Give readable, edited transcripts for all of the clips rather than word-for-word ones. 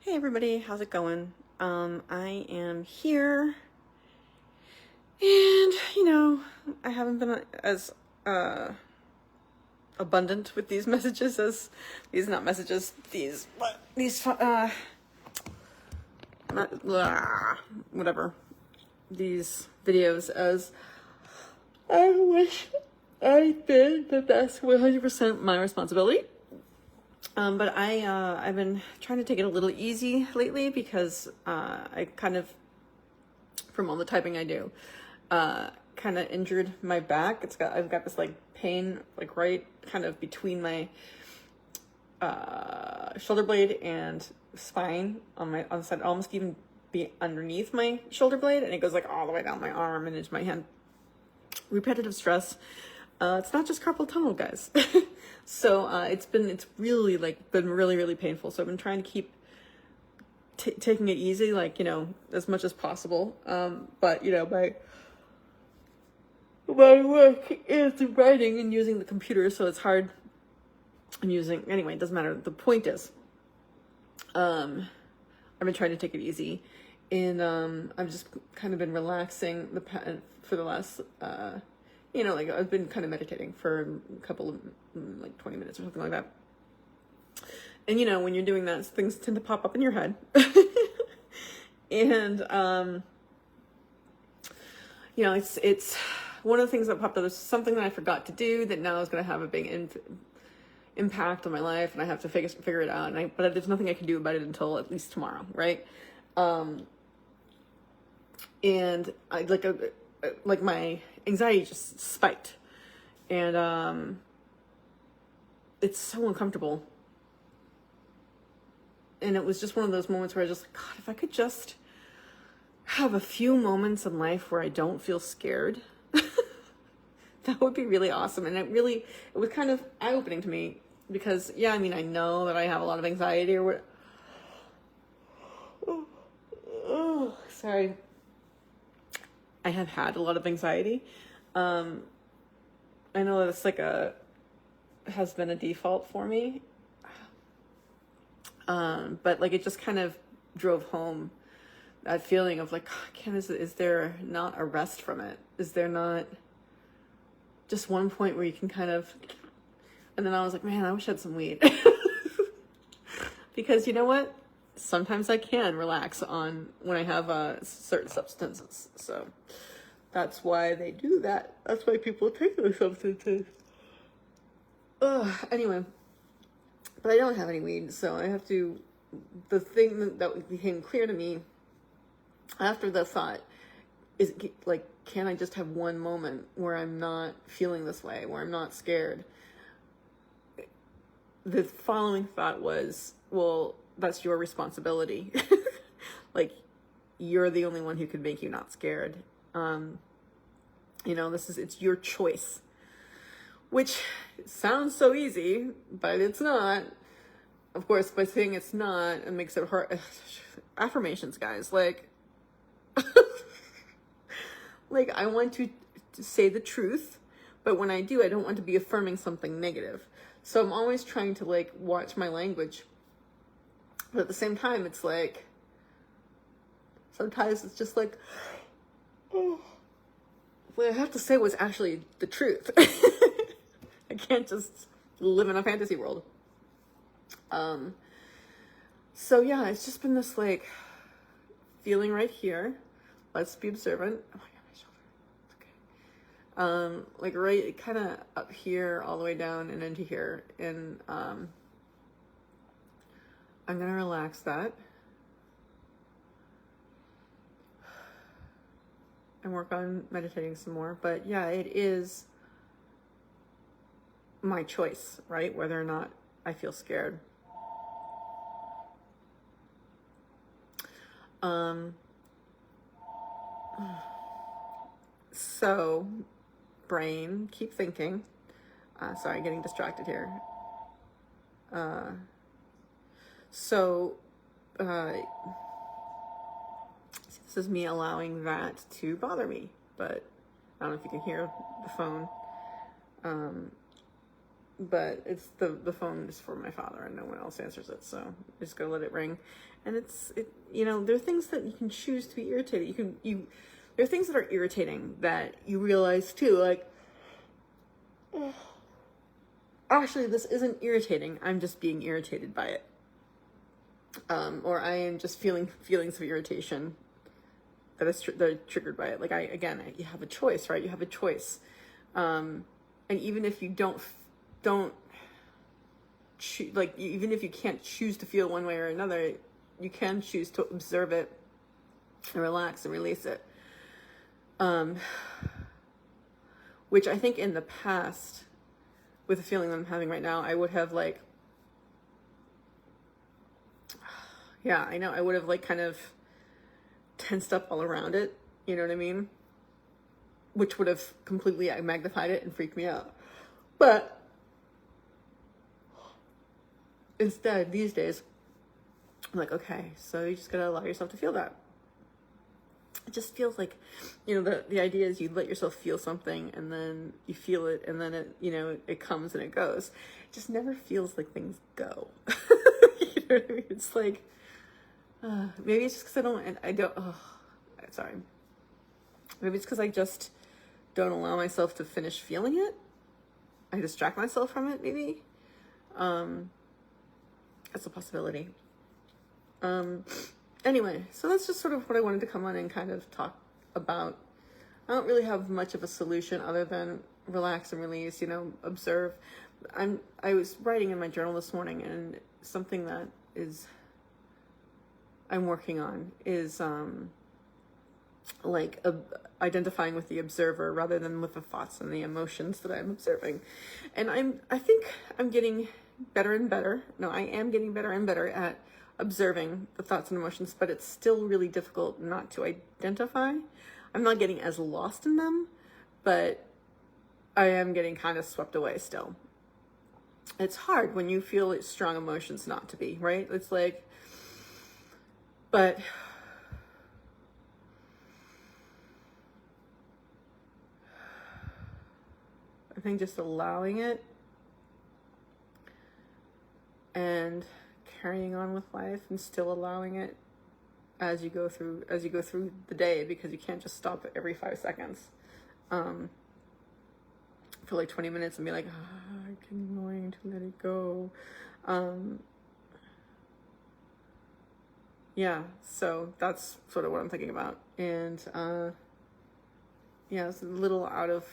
Hey everybody, how's it going? I am here, and I haven't been as abundant with these messages as these, not messages, whatever, these videos as I wish I did, but that's 100% my responsibility. But I've been trying to take it a little easy lately because I kind of, from all the typing I do, kind of injured my back. I've got this like pain like right kind of between my shoulder blade and spine on the side, almost even be underneath my shoulder blade, and it goes like all the way down my arm and into my hand. Repetitive stress. It's not just carpal tunnel, guys. So it's really been really painful. So I've been trying to keep taking it easy, like, as much as possible. But my work is writing and using the computer, so it's hard. Anyway, it doesn't matter. The point is, I've been trying to take it easy, and I've just kind of been relaxing for the last I've been kind of meditating for a couple of 20 minutes or something like that. And when you're doing that, things tend to pop up in your head. And it's one of the things that popped up. There's something that I forgot to do that now is going to have a big impact on my life, and I have to figure it out. But there's nothing I can do about it until at least tomorrow, right? And I like my anxiety just spiked, and it's so uncomfortable. And it was just one of those moments where I just like, God, if I could just have a few moments in life where I don't feel scared, that would be really awesome. And it was kind of eye-opening to me because, I know that I have a lot of anxiety or what. Oh, sorry. I have had a lot of anxiety. I know that's has been a default for me. But it just kind of drove home that feeling of is there not a rest from it? Is there not just one point where you can kind of, and then I was like, man, I wish I had some weed. Because you know what? Sometimes I can relax on when I have certain substances. So that's why they do that. That's why people take those substances. Anyway, but I don't have any weed, so I have to. The thing that became clear to me after the thought is can I just have one moment where I'm not feeling this way, where I'm not scared? The following thought was, well, that's your responsibility. You're the only one who could make you not scared. It's your choice, which sounds so easy, but it's not. Of course, by saying it's not, it makes it hard. Affirmations, guys, I want to say the truth, but when I do, I don't want to be affirming something negative. So I'm always trying to watch my language. But at the same time, it's sometimes it's just oh, what I have to say was actually the truth. I can't just live in a fantasy world. So yeah, it's just been this feeling right here. Let's be observant. Oh my God, my shoulder. It's okay. Right kind of up here all the way down and into here. And I'm gonna relax that and work on meditating some more. But yeah, it is my choice, right? Whether or not I feel scared. So brain, keep thinking. Sorry, getting distracted here. This is me allowing that to bother me, but I don't know if you can hear the phone. but it's the phone is for my father and no one else answers it, so I just gotta let it ring. And there are things that you can choose to be irritated. There are things that are irritating that you realize too, like, actually this isn't irritating, I'm just being irritated by it. Or I am just feeling feelings of irritation that are triggered by it. Like you have a choice, right? You have a choice. And even if you even if you can't choose to feel one way or another, you can choose to observe it and relax and release it. Which I think in the past, with the feeling that I'm having right now, I would have I would have kind of tensed up all around it. You know what I mean? Which would have completely magnified it and freaked me out. But instead, these days, I'm like, okay, so you just gotta allow yourself to feel that. It just feels like, the idea is you let yourself feel something and then you feel it and then it comes and it goes. It just never feels like things go. You know what I mean? It's like, maybe it's just because sorry. Maybe it's because I just don't allow myself to finish feeling it. I distract myself from it, maybe. That's a possibility. Anyway, so that's just sort of what I wanted to come on and kind of talk about. I don't really have much of a solution other than relax and release, observe. I was writing in my journal this morning, and something that I'm working on is identifying with the observer rather than with the thoughts and the emotions that I'm observing. And I think I'm getting better and better. No, I am getting better and better at observing the thoughts and emotions, but it's still really difficult not to identify. I'm not getting as lost in them, but I am getting kind of swept away still. It's hard when you feel strong emotions not to be, right? It's like, but I think just allowing it and carrying on with life and still allowing it as you go through the day, because you can't just stop every 5 seconds for 20 minutes and be like, I'm going to let it go. So that's sort of what I'm thinking about. And it's a little out of,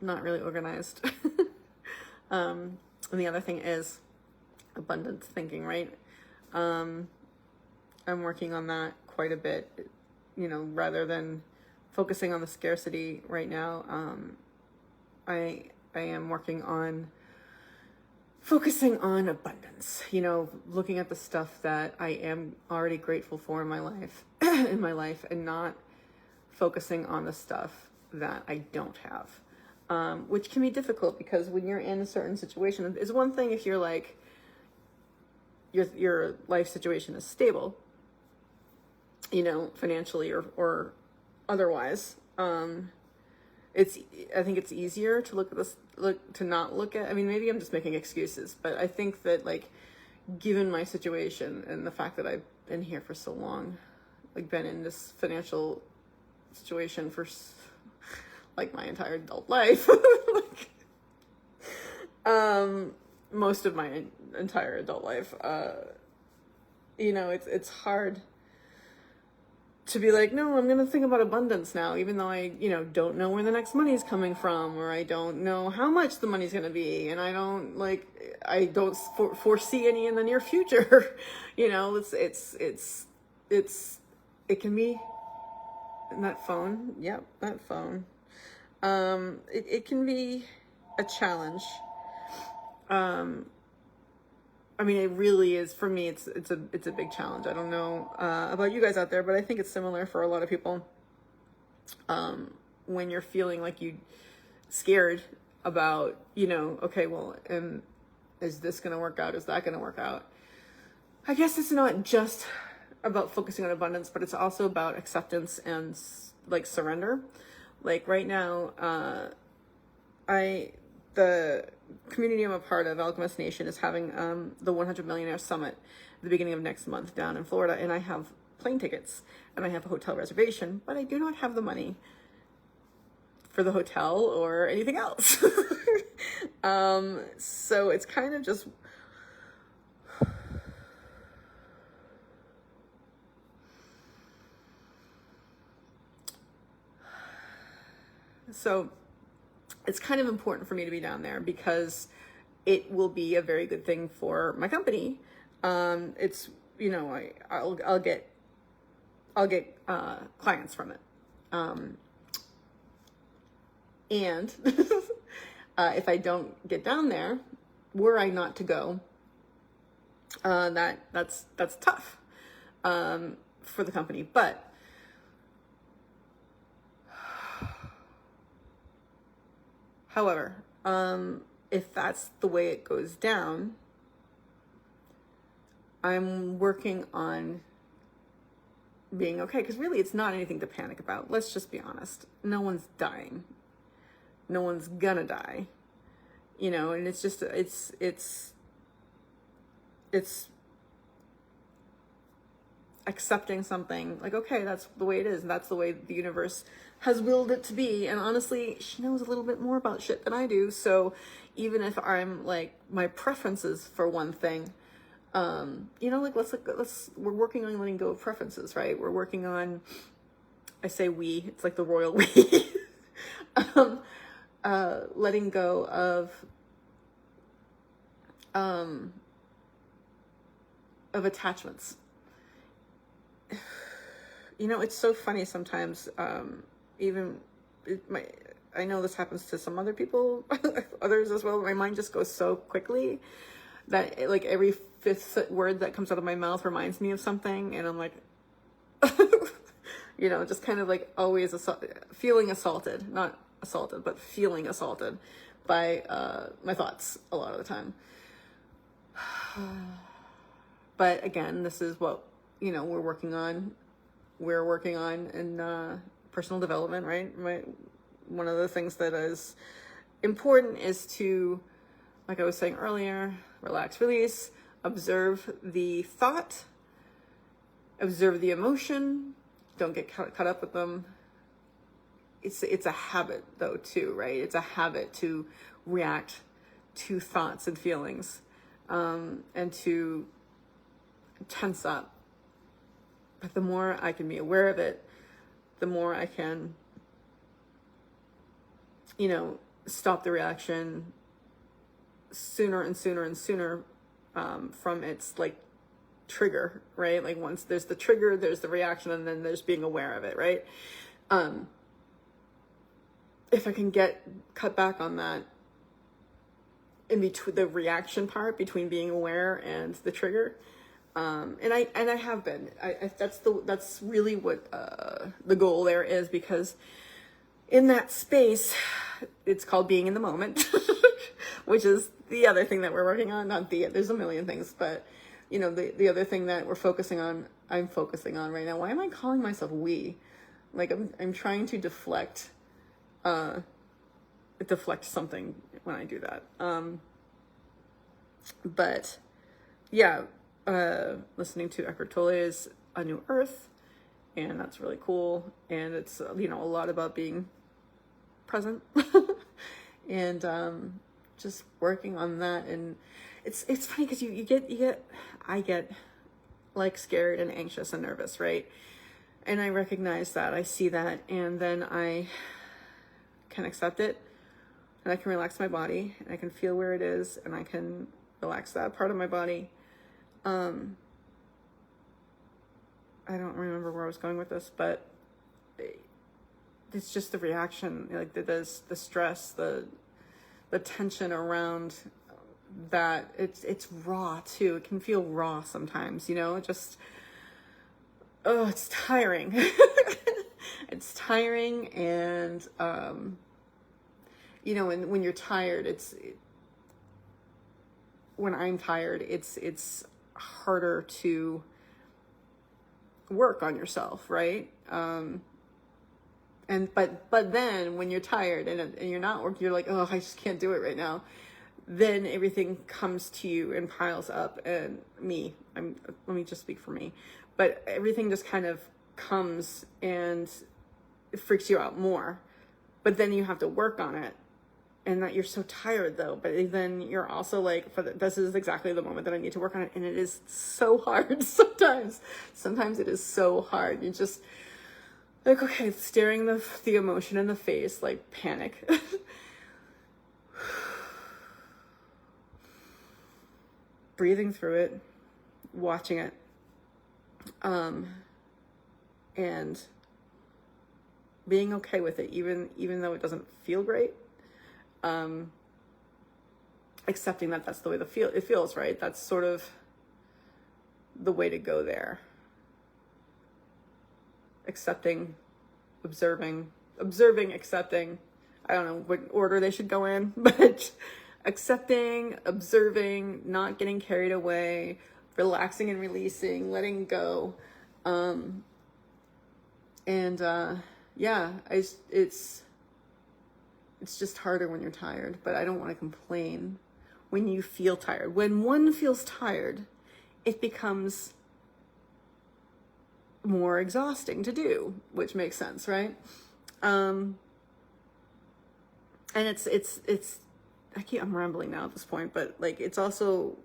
not really organized. And the other thing is abundance thinking, right? I'm working on that quite a bit, rather than focusing on the scarcity right now. I am working on focusing on abundance, looking at the stuff that I am already grateful for in my life, and not focusing on the stuff that I don't have. Which can be difficult, because when you're in a certain situation, it's one thing if you're like, your life situation is stable, financially or otherwise. I think it's easier to not look at, maybe I'm just making excuses, but I think that given my situation and the fact that I've been here for so long, been in this financial situation for my entire adult life, most of my entire adult life, it's hard to be like, no, I'm going to think about abundance now, even though I, don't know where the next money's coming from, or I don't know how much the money's going to be. And I don't foresee any in the near future. It can be, and that phone. Yep. That phone. It can be a challenge. It really is, for me, it's a big challenge. I don't know about you guys out there, but I think it's similar for a lot of people. When you're feeling like you scared about, okay, well, is this going to work out? Is that going to work out? I guess it's not just about focusing on abundance, but it's also about acceptance and surrender. Right now, the community I'm a part of, Alchemist Nation, is having the 100 Millionaire Summit at the beginning of next month down in Florida, and I have plane tickets and I have a hotel reservation, but I do not have the money for the hotel or anything else. So it's kind of just so it's kind of important for me to be down there because it will be a very good thing for my company. It's, you know, I'll get clients from it. And if I don't get down there, were I not to go, that's tough for the company. But however, if that's the way it goes down, I'm working on being okay, because really it's not anything to panic about. Let's just be honest. No one's dying. No one's gonna die, you know, and it's just, it's accepting something like, okay, that's the way it is. And that's the way the universe has willed it to be. And honestly, she knows a little bit more about shit than I do. So even if I'm like, my preferences for one thing, you know, like we're working on letting go of preferences, right? We're working on, I say we, it's like the royal we, letting go of attachments. You know, it's so funny sometimes, I know this happens to some other people, others as well. My mind just goes so quickly that like every fifth word that comes out of my mouth reminds me of something. And I'm like, you know, just kind of like always feeling assaulted, not assaulted, but feeling assaulted by my thoughts a lot of the time. But again, this is what, you know, we're working on in personal development, right? One of the things that is important is to, like I was saying earlier, relax, release, observe the thought, observe the emotion, don't get caught up with them. It's a habit though too, right? It's a habit to react to thoughts and feelings, and to tense up. But the more I can be aware of it, the more I can, you know, stop the reaction sooner and sooner and sooner from its like trigger, right? Like once there's the trigger, there's the reaction, and then there's being aware of it, right? If I can cut back on that in between the reaction part, between being aware and the trigger, and I have been. That's really what the goal there is, because in that space, it's called being in the moment, which is the other thing that we're working on. There's a million things, but you know, the other thing that I'm focusing on right now. Why am I calling myself we? Like I'm trying to deflect something when I do that. But yeah, listening to Eckhart Tolle's A New Earth, and that's really cool. And it's, you know, a lot about being present and just working on that. And it's funny because I get like scared and anxious and nervous, right? And I recognize that, I see that, and then I can accept it, and I can relax my body, and I can feel where it is, and I can relax that part of my body. I don't remember where I was going with this, but it's just the reaction, like the stress, the tension around that. It's raw too. It can feel raw sometimes, you know, it's tiring. It's tiring. And, you know, when you're tired, when I'm tired, it's harder to work on yourself, right? But then when you're tired and you're not working, you're like, oh, I just can't do it right now. Then everything comes to you and piles up. And let me just speak for me, but everything just kind of comes and it freaks you out more. But then you have to work on it, and that you're so tired though. But then you're also like, this is exactly the moment that I need to work on it, and it is so hard sometimes. Sometimes it is so hard. You just like, okay, staring the emotion in the face, like panic. Breathing through it, watching it, and being okay with it, even though it doesn't feel great. Accepting that that's the way it feels, right? That's sort of the way to go there. Accepting, observing, accepting. I don't know what order they should go in, but accepting, observing, not getting carried away, relaxing and releasing, letting go. It's just harder when you're tired, but I don't want to complain when you feel tired. When one feels tired, it becomes more exhausting to do, which makes sense, right? And I'm rambling now at this point, but like, it's also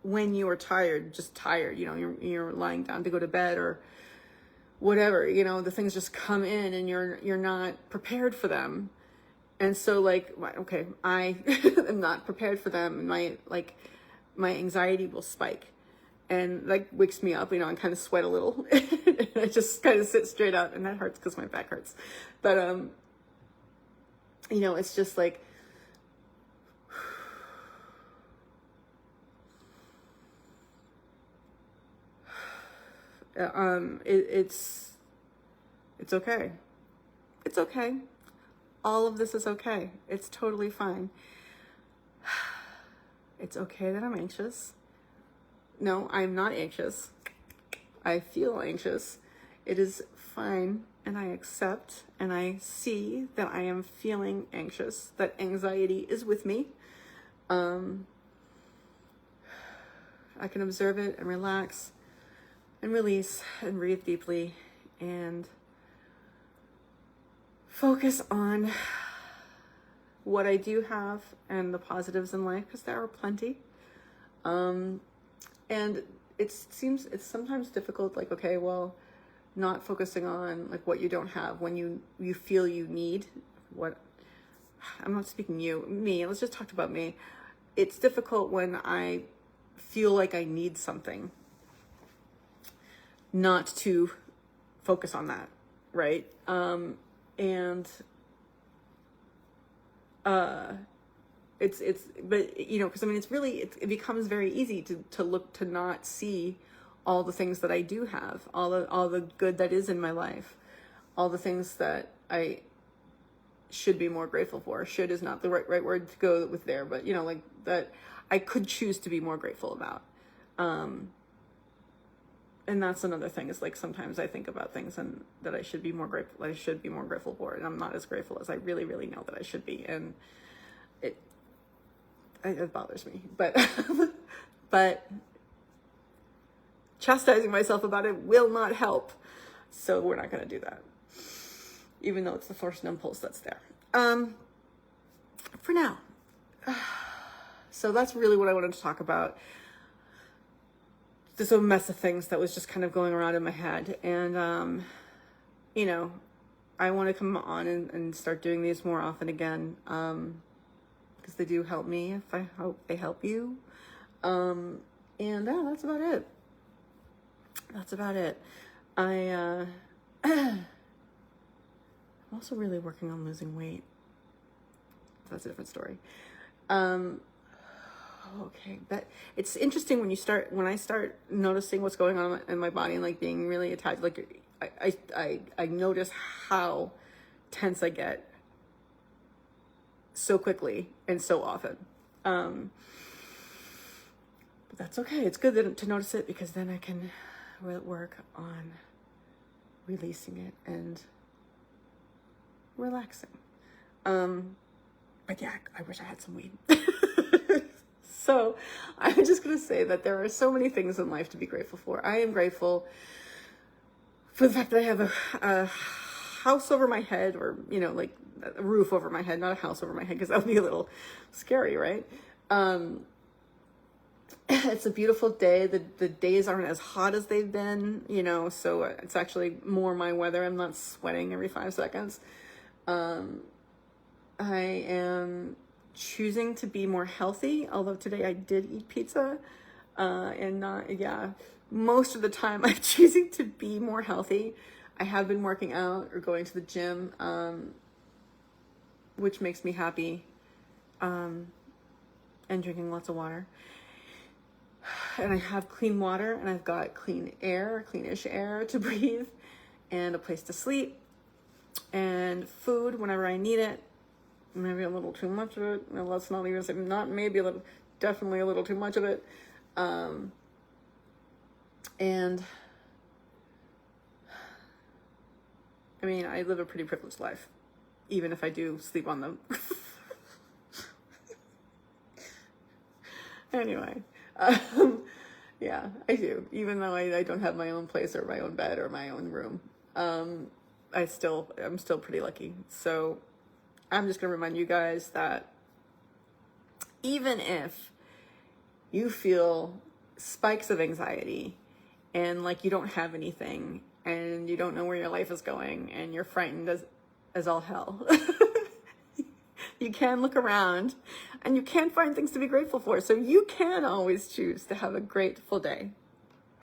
when you are tired, just tired, you're lying down to go to bed or whatever, the things just come in and you're not prepared for them. And so like, okay, I am not prepared for them, and my anxiety will spike and like wakes me up, and kind of sweat a little. And I just kind of sit straight up, and that hurts because my back hurts. But it's just like, it's okay. It's okay. All of this is okay. It's totally fine. It's okay that I'm anxious. No, I'm not anxious. I feel anxious. It is fine, and I accept and I see that I am feeling anxious, that anxiety is with me. I can observe it and relax and release and breathe deeply and focus on what I do have and the positives in life, because there are plenty. And it's sometimes difficult, like, okay, well, not focusing on like what you don't have when you feel you need what. I'm not speaking me, let's just talk about me. It's difficult when I feel like I need something, not to focus on that, right? But because it becomes very easy to look, to not see all the things that I do have, all the good that is in my life, all the things that I should be more grateful for. Should is not the right word to go with there, but like that I could choose to be more grateful about. And that's another thing, is like sometimes I think about things and that I should be more grateful for, and I'm not as grateful as I really, really know that I should be. And it bothers me, but chastising myself about it will not help. So we're not going to do that, even though it's the first impulse that's there. For now. So that's really what I wanted to talk about. There's a mess of things that was just kind of going around in my head. And, I want to come on and start doing these more often again. Because they do help me. If I hope they help you. And that's about it. I'm also really working on losing weight. That's a different story. Okay, but it's interesting when I start noticing what's going on in my body and like being really attached. Like I notice how tense I get so quickly and so often. But that's okay. It's good to notice it, because then I can work on releasing it and relaxing. But yeah, I wish I had some weed. So I'm just going to say that there are so many things in life to be grateful for. I am grateful for the fact that I have a house over my head, or, you know, like a roof over my head, not a house over my head, because that would be a little scary, right? It's a beautiful day. The days aren't as hot as they've been, you know, so it's actually more my weather. I'm not sweating every 5 seconds. I am choosing to be more healthy, although today I did eat pizza, and not, yeah, most of the time I'm choosing to be more healthy. I have been working out or going to the gym, which makes me happy, and drinking lots of water. And I have clean water, and I've got clean air, cleanish air to breathe, and a place to sleep, and food whenever I need it. Maybe a little too much of it. No, let's not even say, not maybe a little, definitely a little too much of it. And I mean, I live a pretty privileged life, even if I do sleep on them. Anyway, yeah, I do. Even though I don't have my own place or my own bed or my own room, I'm still pretty lucky. So I'm just going to remind you guys that even if you feel spikes of anxiety and like you don't have anything and you don't know where your life is going and you're frightened as all hell, you can look around and you can find things to be grateful for. So you can always choose to have a grateful day.